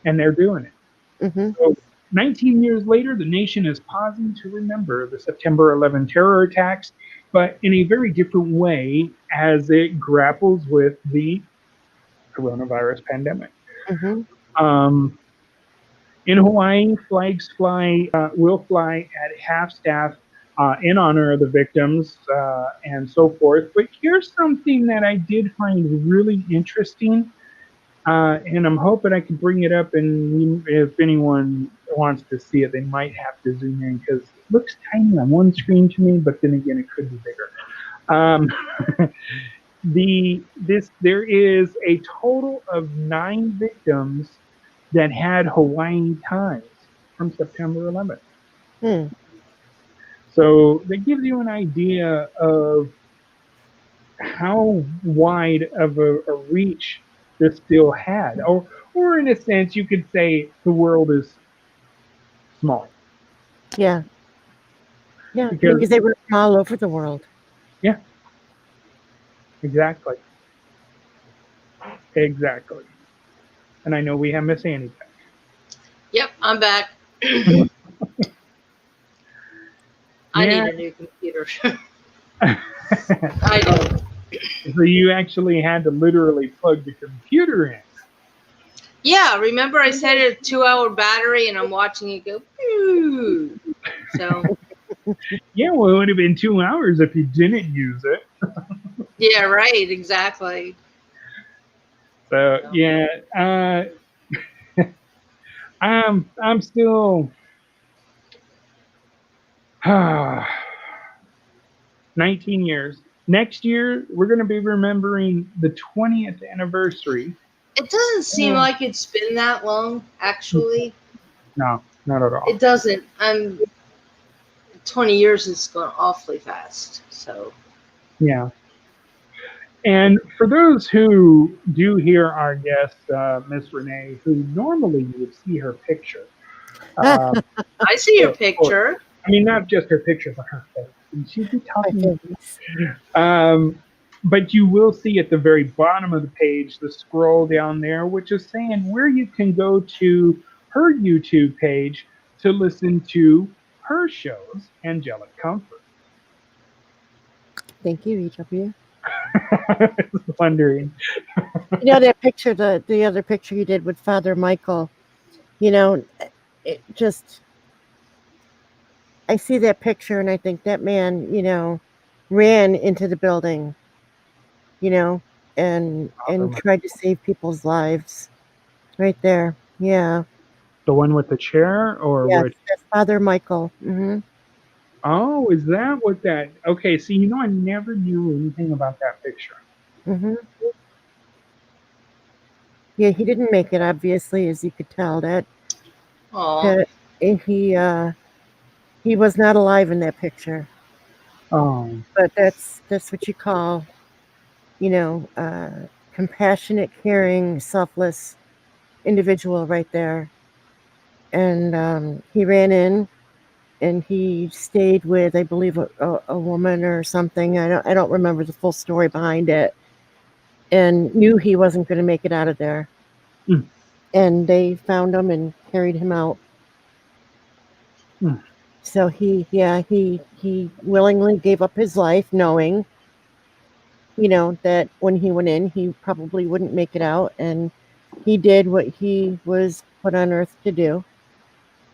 And they're doing it. Mm-hmm. So 19 years later, the nation is pausing to remember the September 11 terror attacks, but in a very different way as it grapples with the coronavirus pandemic. Mm-hmm. Um, in Hawaii, will fly at half staff in honor of the victims and so forth. But here's something that I did find really interesting, and I'm hoping I can bring it up. And if anyone wants to see it, they might have to zoom in because it looks tiny on one screen to me, but then again, it could be bigger. Um, there is a total of 9 victims that had Hawaiian ties from September 11th. Hmm. So that gives you an idea of how wide of a reach this still had, or in a sense, you could say the world is small Yeah. Yeah. because Because they were from all over the world. yeah, exactly, exactly. And I know we have Miss Annie Yep, I'm back. back. I need Yeah. a new computer. I do. So you actually had to literally plug the computer in. Yeah, remember I said a 2-hour battery and I'm watching it go. Phew. So Yeah, well, it would have been 2 hours if you didn't use it. yeah, right, exactly. So yeah, I'm still 19 years. Next year, we're going to be remembering the 20th anniversary. It doesn't seem like it's been that long, actually. No, not at all. It doesn't. 20 years is going awfully fast. So Yeah. And for those who do hear our guest, Miss Renee, who normally you would see her picture. I see your picture. I mean, not just her picture, but her face. And she'd be My talking. goodness. But you will see at the very bottom of the page the scroll down there, which is saying where you can go to her YouTube page to listen to her shows, Angelic Comfort. Thank you, each of you. I was wondering. That picture, the other picture you did with Father Michael, it just, I see that picture and I think that man, ran into the building, and tried to save people's lives right there. Yeah. The one with the chair, or Yes, which? that's Father Michael. Mm-hmm. Oh, is that what that? Okay, see, I never knew anything about that picture. Mm-hmm. Yeah, he didn't make it, obviously, as you could tell. That he was not alive in that picture. Oh, But that's what you call, compassionate, caring, selfless individual right there. And he ran in and he stayed with, I believe, a woman or something. I don't remember the full story behind it. And knew he wasn't going to make it out of there. Mm. And they found him and carried him out. Mm. So he willingly gave up his life, knowing, that when he went in, he probably wouldn't make it out. And he did what he was put on earth to do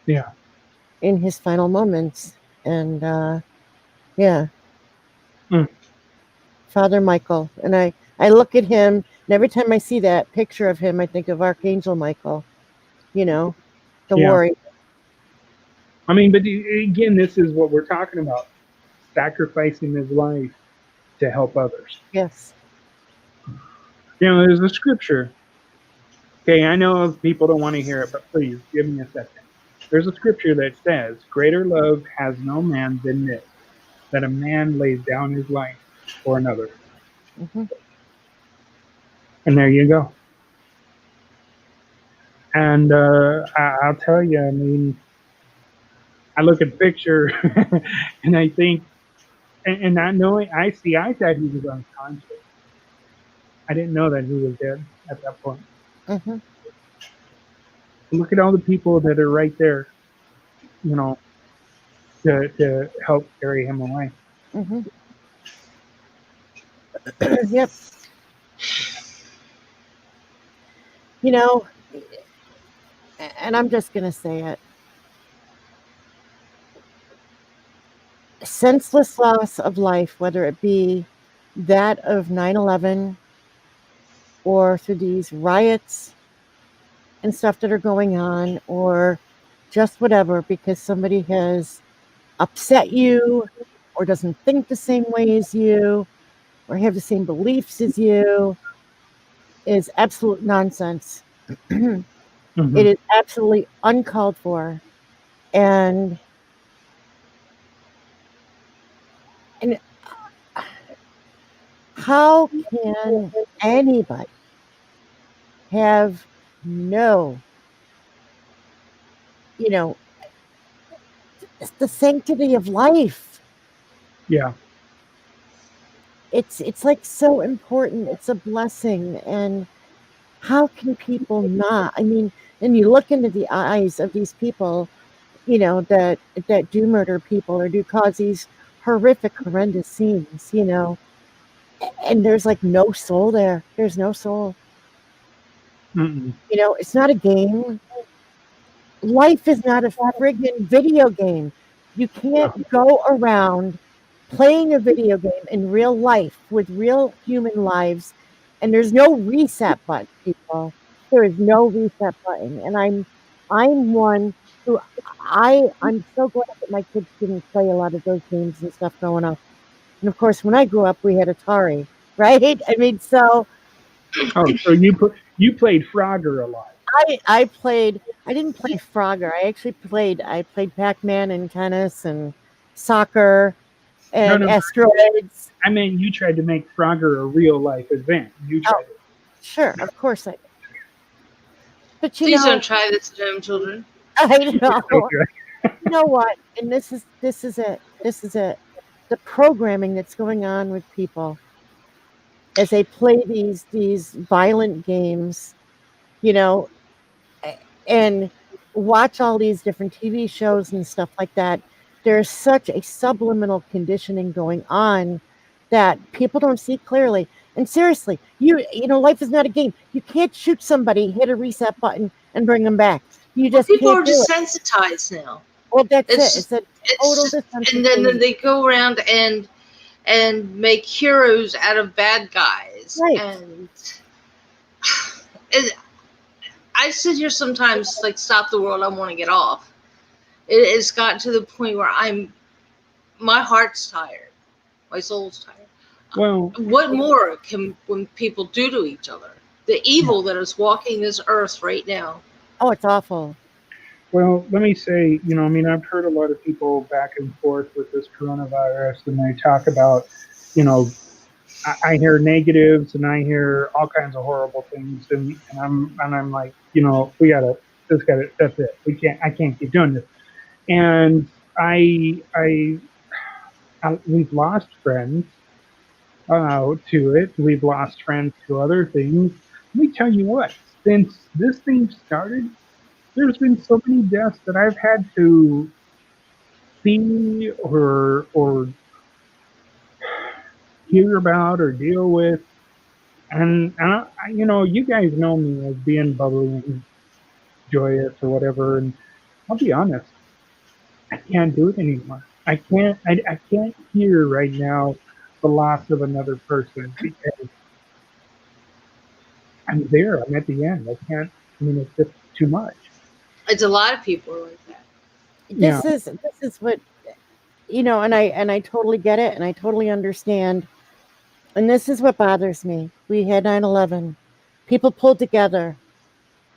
Yeah. in his final moments. And yeah, Mm. Father Michael. And I look at him, and every time I see that picture of him, I think of Archangel Michael, the Yeah. warrior. I mean, but again, this is what we're talking about: sacrificing his life to help others. Yes. There's a scripture. Okay, I know people don't want to hear it, but please give me a second. There's a scripture that says, "Greater love has no man than this, that a man lays down his life for another." Hmm. And there you go. And I'll tell you, I mean, I look at the picture and I think, and not knowing, I thought he was unconscious. I didn't know that he was dead at that point. Hmm. Look at all the people that are right there, you know, to help carry him away. Hmm. Yep. You know, and I'm just going to say it. Senseless loss of life, whether it be that of 9/11 or through these riots and stuff that are going on, or just whatever, because somebody has upset you or doesn't think the same way as you or have the same beliefs as you, is absolute nonsense. It Hmm. is absolutely uncalled for. And and how can anybody have no, you know, it's the sanctity of life? Yeah. It's like so important. It's a blessing. And how can people not? I mean, and you look into the eyes of these people, that do murder people or do cause these horrific, horrendous scenes, and there's like no soul there. There's no soul. Mm-mm. It's not a game. Life is not a friggin' video game. You No. can't go around playing a video game in real life with real human lives, and there's no reset button, people. There is no reset button, and I'm one who I'm so glad that my kids didn't play a lot of those games and stuff growing up. And of course, when I grew up, we had Atari, right? I mean, so Oh, so you played Frogger a lot. I played. I didn't play Frogger. I played Pac-Man and tennis and soccer No, and no, asteroids. I mean you tried to make Frogger a real life event. You Oh, tried it. sure, of course I did. But Please don't try this at home, children. I know. Okay. You know what? And this is it. This is it. The programming that's going on with people as they play these violent games, you know, and watch all these different TV shows and stuff like that. There's such a subliminal conditioning going on that people don't see clearly. And seriously, life is not a game. You can't shoot somebody, hit a reset button, and bring them back. You Well, just people can't are do it. desensitized now. Well, that's It's it. It's just, a it's total just, and then desensitization. they go around and make heroes out of bad guys. Right. And I sit here sometimes like stop the world. I want to get off. It's gotten to the point where my heart's tired, my soul's tired. Well, What more can when people do to each other? The yeah. evil that is walking this earth right now. Oh, it's awful. Well, let me say, I mean, I've heard a lot of people back and forth with this coronavirus, and they talk about, you know, I hear negatives and I hear all kinds of horrible things, and I'm like, we gotta, that's it. I can't keep doing this. And we've lost friends to it. We've lost friends to other things. Let me tell you what, since this thing started, there's been so many deaths that I've had to see or hear about or deal with. And you guys know me as being bubbly and joyous or whatever, and I'll be honest, I can't do it anymore. I can't hear right now the loss of another person because I'm there. I'm at the end. I can't. I mean, it's just too much. It's a lot of people are like that. Yeah. This is what, and I totally get it, and I totally understand. And this is what bothers me. We had 9/11. People pulled together.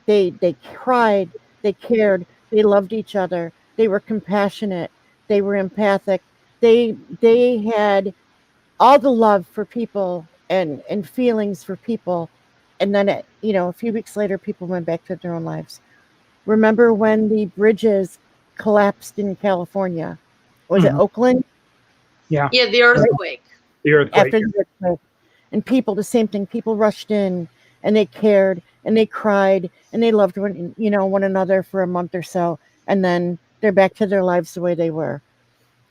They cried, they cared, they loved each other, they were compassionate, they were empathic, they had all the love for people and feelings for people. And then a few weeks later, people went back to their own lives. Remember when the bridges collapsed in California? Was it Mhm. Oakland? Yeah. Yeah, the earthquake. The earthquake. After the earthquake. And people, the same thing. People rushed in and they cared and they cried and they loved one another for a month or so, and then they're back to their lives the way they were.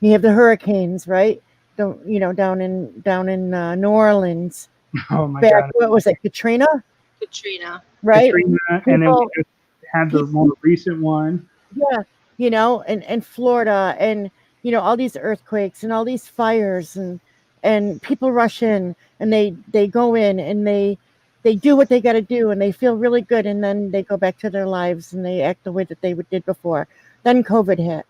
You have the hurricanes, right? Down in New Orleans. Oh my Back, God. what was it, Katrina? Katrina. Right? Katrina, and then we People, just had the people, more recent one. yeah, and Florida, and all these earthquakes and all these fires, and people rush in and they go in and they do what they got to do and they feel really good, and then they go back to their lives and they act the way that they did before. Then COVID hit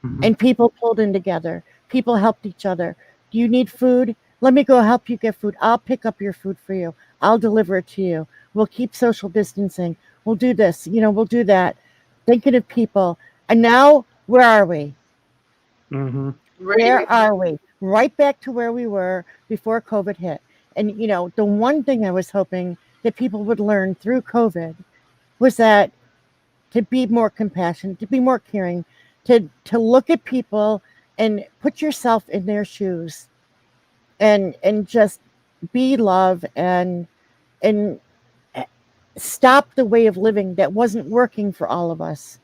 Mhm. and people pulled in together. People helped each other. Do you need food? Let me go help you get food. I'll pick up your food for you. I'll deliver it to you. We'll keep social distancing. We'll do this. We'll do that. Thinking of people. And now, where are we? Mhm. Where Right. are we? Right back to where we were before COVID hit. And, the one thing I was hoping that people would learn through COVID was that to be more compassionate, to be more caring, to look at people and put yourself in their shoes and just be love and stop the way of living that wasn't working for all of us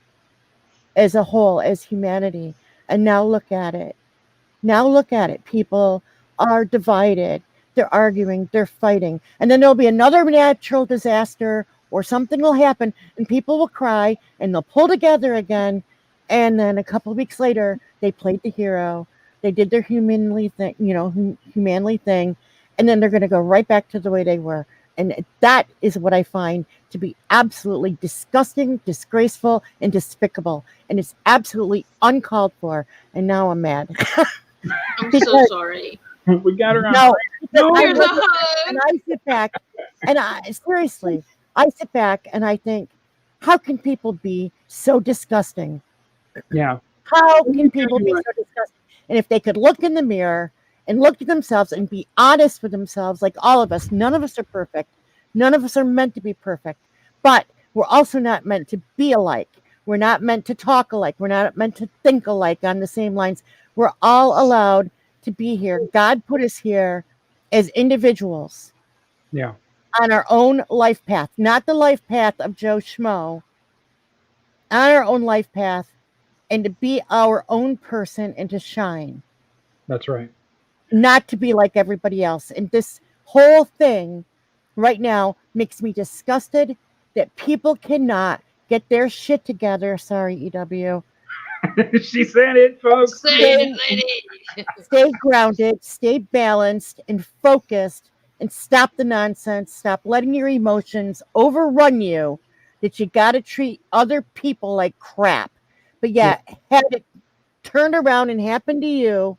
as a whole, as humanity. And now look at it. Now look at it. People are divided. They're arguing, they're fighting. And then there'll be another natural disaster or something will happen and people will cry and they'll pull together again. And then a couple of weeks later, they played the hero. They did their humanly thing. And then they're going to go right back to the way they were. And that is what I find to be absolutely disgusting, disgraceful, and despicable. And it's absolutely uncalled for. And now I'm mad. I'm so Because sorry. We got her on. no, because I Here's a look hug. and I sit back and I sit back and I think, how can people be so disgusting? Yeah. How Let can me tell people you be what. so disgusting? And if they could look in the mirror and look at themselves and be honest with themselves, like all of us, none of us are perfect. None of us are meant to be perfect. But we're also not meant to be alike. We're not meant to talk alike. We're not meant to think alike on the same lines. We're all allowed to be here. God put us here as individuals Yeah. on our own life path, not the life path of Joe Schmo, on our own life path, and to be our own person and to shine, That's right. not to be like everybody else. And this whole thing right now makes me disgusted that people cannot get their shit together. Sorry, EW. She said it, folks. Say it, Stay, lady. stay grounded, stay balanced and focused, and stop the nonsense. Stop letting your emotions overrun you that you got to treat other people like crap. But Yeah. yeah, have it turn around and happen to you,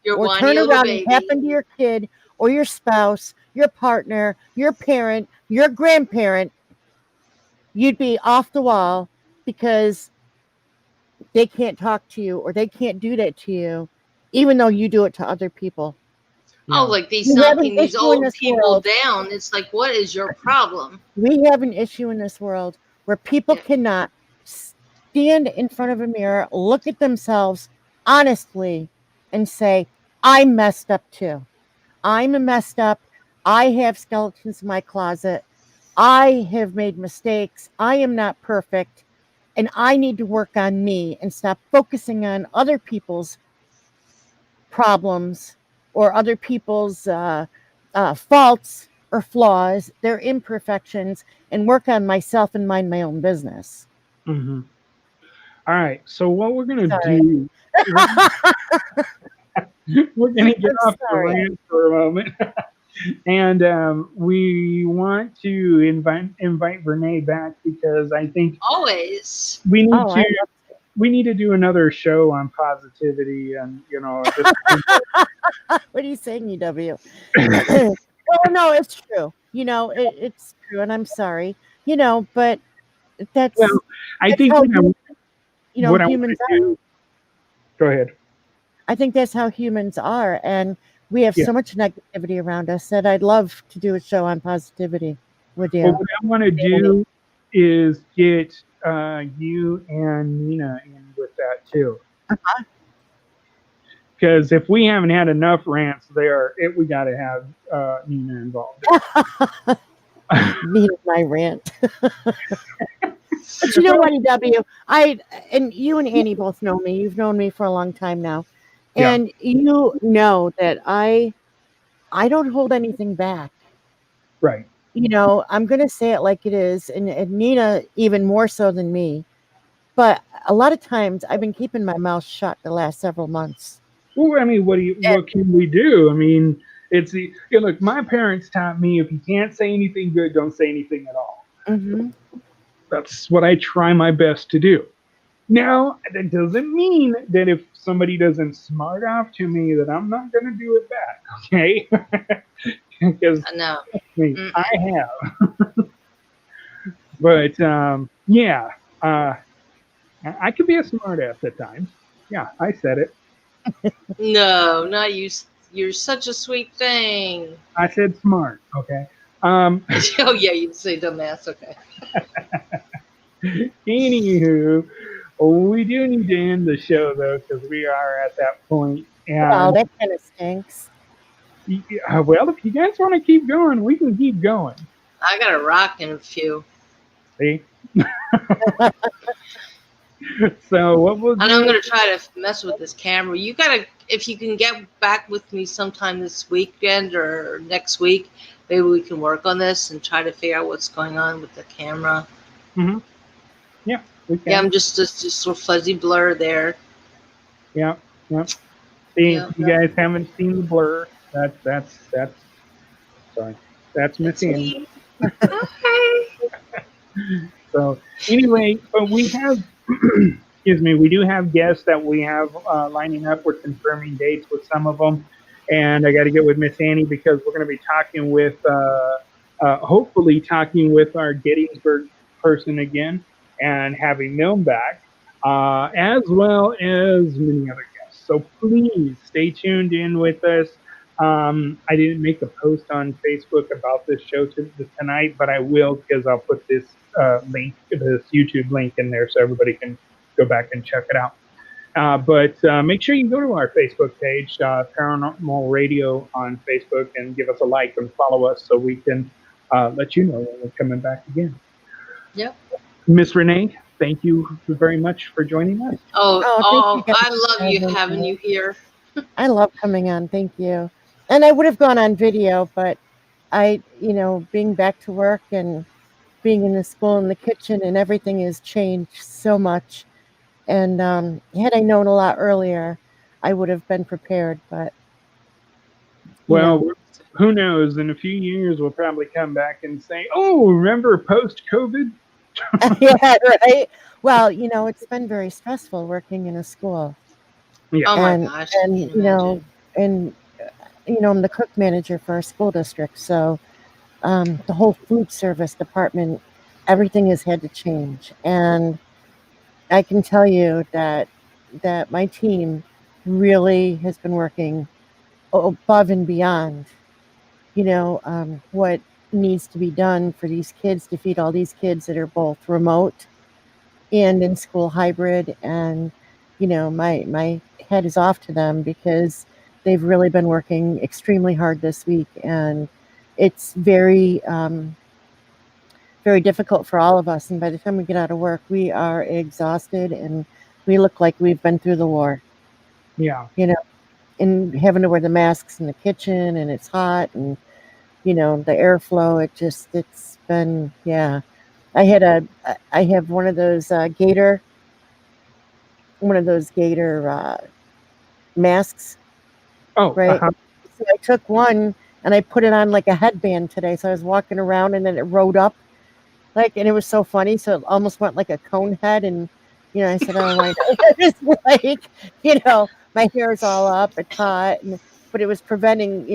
Your or whiny turn little around and baby. happen to your kid or your spouse, your partner, your parent, your grandparent, you'd be off the wall because they can't talk to you or they can't do that to you, even though you do it to other people. Oh, Yeah. like these We have an knocking these issue in old this people world. down. It's like, what is your problem? We have an issue in this world where people Yeah. cannot stand in front of a mirror, look at themselves honestly, and say, I messed up too. I'm messed up. I have skeletons in my closet. I have made mistakes. I am not perfect. And I need to work on me and stop focusing on other people's problems or other people's faults or flaws, their imperfections, and work on myself and mind my own business. Mm-hmm. All right. So what we're gonna Sorry. do? We're, we're gonna get I'm off the sorry. rant for a moment, and we want to invite Renee back because I think Always. we need Oh, to I love we need to do another show on positivity and just what are you saying, EW? Well, no, it's true. It's true, and I'm sorry. But well, that's I that's think how what I want humans to are. do. Go ahead. I think that's how humans are, and we have Yeah. so much negativity around us that I'd love to do a show on positivity with Well, you. what I want to do is get you and Nina in with that too. Because if we haven't had enough rants there, we got to have Nina involved. Me and my rant. But you know what, EW? And you and Annie both know me. You've known me for a long time now. Yeah. And you know that I don't hold anything back. Right. I'm going to say it like it is, and Nina even more so than me. But a lot of times I've been keeping my mouth shut the last several months. Well, I mean, what can we do? I mean, look. My parents taught me if you can't say anything good, don't say anything at all. Mm-hmm. That's what I try my best to do. Now, that doesn't mean that if somebody doesn't smart off to me that I'm not going to do it back, okay? Because No. I have. But yeah, I could be a smartass at times. Yeah, I said it. No, not you. You're such a sweet thing. I said smart. Okay. Oh yeah, you'd say dumbass. Okay. Anywho, we do need to end the show though because we are at that point. Well, And that kind of stinks. well, if you guys want to keep going, we can keep going. I got a rock in a few. See. So what we'll do? And I'm gonna try to mess with this camera. You gotta, if you can get back with me sometime this weekend or next week, maybe we can work on this and try to figure out what's going on with the camera. Mm-hmm. Yeah, we can. Yeah, I'm just sort of fuzzy blur there. Yeah. See, if you guys haven't seen the blur, that's sorry, that's Miss Annie. Okay. So anyway, but we have, excuse me, we do have guests that we have lining up. We're confirming dates with some of them, and I got to get with Miss Annie because we're going to be talking with, hopefully talking with our Gettysburg person again and having them back, as well as many other guests. So please stay tuned in with us. I didn't make a post on Facebook about this show tonight, but I will because I'll put this link, this YouTube link in there so everybody can go back and check it out. But make sure you go to our Facebook page, Pairanormal Radio on Facebook, and give us a like and follow us so we can let you know when we're coming back again. Yep. Miss Renee, thank you very much for joining us. Oh, I love you having you here. I love coming on. Thank you. And I would have gone on video, but being back to work and being in the school and the kitchen and everything has changed so much. And had I known a lot earlier, I would have been prepared. But well, who knows? In a few years, we'll probably come back and say, "Oh, remember post-COVID?" Yeah, right. Well, it's been very stressful working in a school. Yeah. Oh my gosh. And I'm the cook manager for a school district, so the whole food service department, everything has had to change. And I can tell you that my team really has been working above and beyond, what needs to be done for these kids to feed all these kids that are both remote and in school hybrid. And, my head is off to them because they've really been working extremely hard this week. And it's very, very difficult for all of us. And by the time we get out of work, we are exhausted and we look like we've been through the war. Yeah. And having to wear the masks in the kitchen and it's hot and the airflow. It's been, yeah. I have one of those gator masks, Oh, right? So I took one and I put it on like a headband today. So I was walking around and then it rode up and it was so funny. So it almost went like a cone head. And, I said, oh my God, it's like, my hair's all up, it's hot. But it was preventing,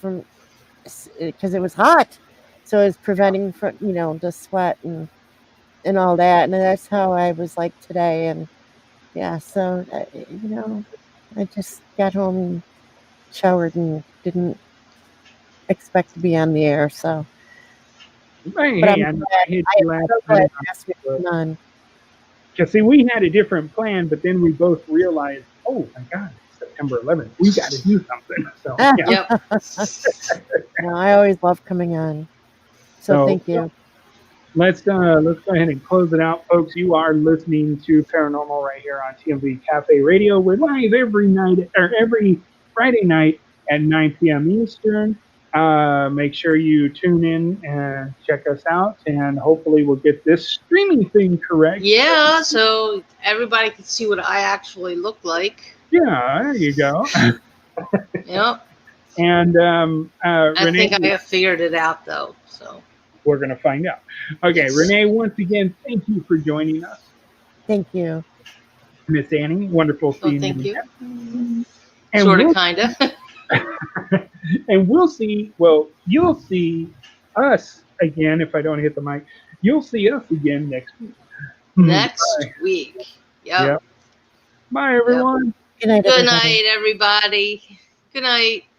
from, because it was hot. So it was preventing from, the sweat and all that. And that's how I was like today. And yeah, so, I just got home and showered and didn't expect to be on the air. So, Hey, but hey, I'm I know glad. I hit I you am last so glad night. you asked me to come on. Because see, we had a different plan, but then we both realized, oh my God, it's September 11th. We got to do something. So yeah. Yep. No, I always love coming on. So thank you. Let's go ahead and close it out, folks. You are listening to Paranormal right here on TMV Cafe Radio. We're live every night or every Friday night at 9 p.m. Eastern. Make sure you tune in and check us out, and hopefully we'll get this streaming thing correct. Yeah, so everybody can see what I actually look like. Yeah, there you go. Yep. And I Renee, think I have figured it out though. So we're going to find out. Okay, yes. Renee, once again, thank you for joining us. Thank you. Miss Annie, wonderful seeing Thank you. And Sort of, kind of. and we'll see. Well, you'll see us again if I don't hit the mic. You'll see us again next week. Next week. Yep. Yep. Bye, everyone. Good night, Good everybody. night, everybody. Good night.